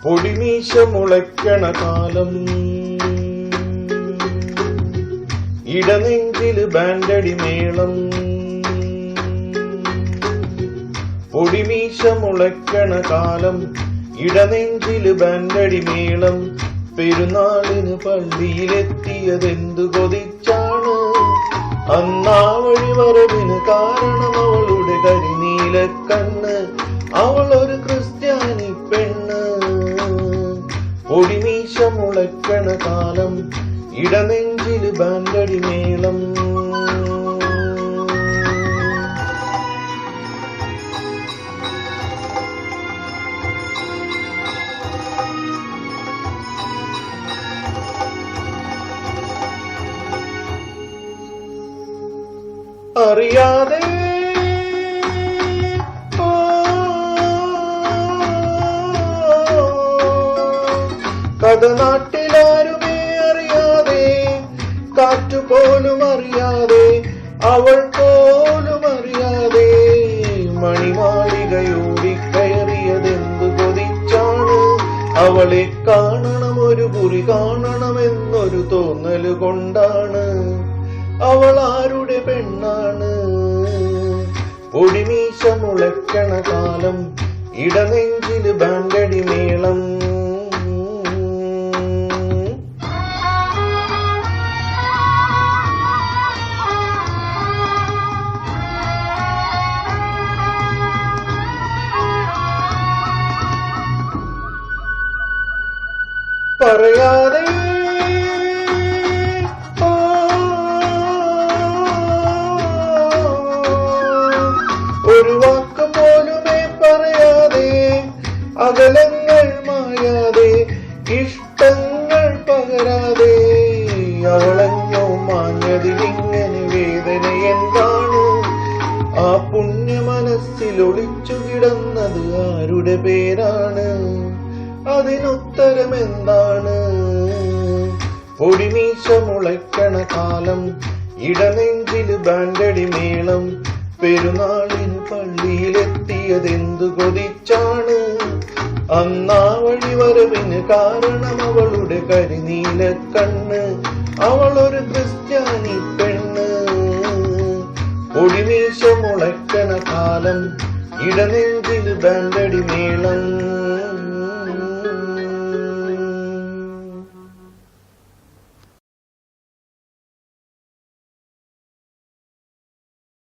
പൊടിമീശ മുളയ്ക്കണ കാലം, ഇടനെഞ്ചില് ബാൻഡടി മേളം. പൊടിമീശ മുളയ്ക്കണ കാലം, ഇടനെഞ്ചില് ബാൻഡടി മേളം. പെരുന്നാളിന് പള്ളിയിലെത്തിയതെന്തു കൊതിച്ചാണ്, അന്നാ വഴിവരവിന് കാരണം അവളുടെ കരിനീല കണ്ണ്. അവളൊരു ക്രിസ്ത്യാനി പെണ്ണ്. പൊടിമീശ മുളയ്ക്കണ കാലം, ഇടനെഞ്ചില് ബാൻഡടി മേളം. അറിയാതെ കഥ നാട്ടിലാരുമേ അറിയാതെ, കാറ്റുപോലും അറിയാതെ, അവൾ പോലും അറിയാതെ മണിമാളികയോടിക്കയറിയതെന്തു കൊതിച്ചാണ്. അവളെ കാണണം, ഒരു കുറി കാണണമെന്നൊരു തോന്നല് കൊണ്ടാണ്. അവൾ ആരുടെ പെണ്ണാണ്? പൊടിമീശ മുളയ്ക്കണ കാലം, ഇടനെഞ്ചില് ബാൻഡടി മേളം. പറയാതെ ഒരു വാക്ക് പോലുമേ പറയാതെ, അകലങ്ങൾ മായാതെ, ഇഷ്ടങ്ങൾ പകരാതെ, അവളെങ്ങോ മാഞ്ഞതിലിങ്ങനെ വേദന എന്താണ്? ആ പുണ്യ മനസ്സിൽ ഒളിച്ചു കിടന്നത് ആരുടെ പേരാണ്? അതിനുത്തരം എന്താണ്? പൊടിമീശ മുളയ്ക്കണ കാലം, ഇടനെഞ്ചില് ബാൻഡടി മേളം. പെരുന്നാളിന് പള്ളിയിലെത്തിയതെന്തു കൊതിച്ചാണ്, അന്നാ വഴിവരവിന് കാരണം അവളുടെ കരിനീല കണ്ണ്. അവളൊരു ക്രിസ്ത്യാനി പെണ്ണ്. പൊടിമീശ മുളയ്ക്കണ കാലം, ഇടനെഞ്ചില് ബാൻഡടി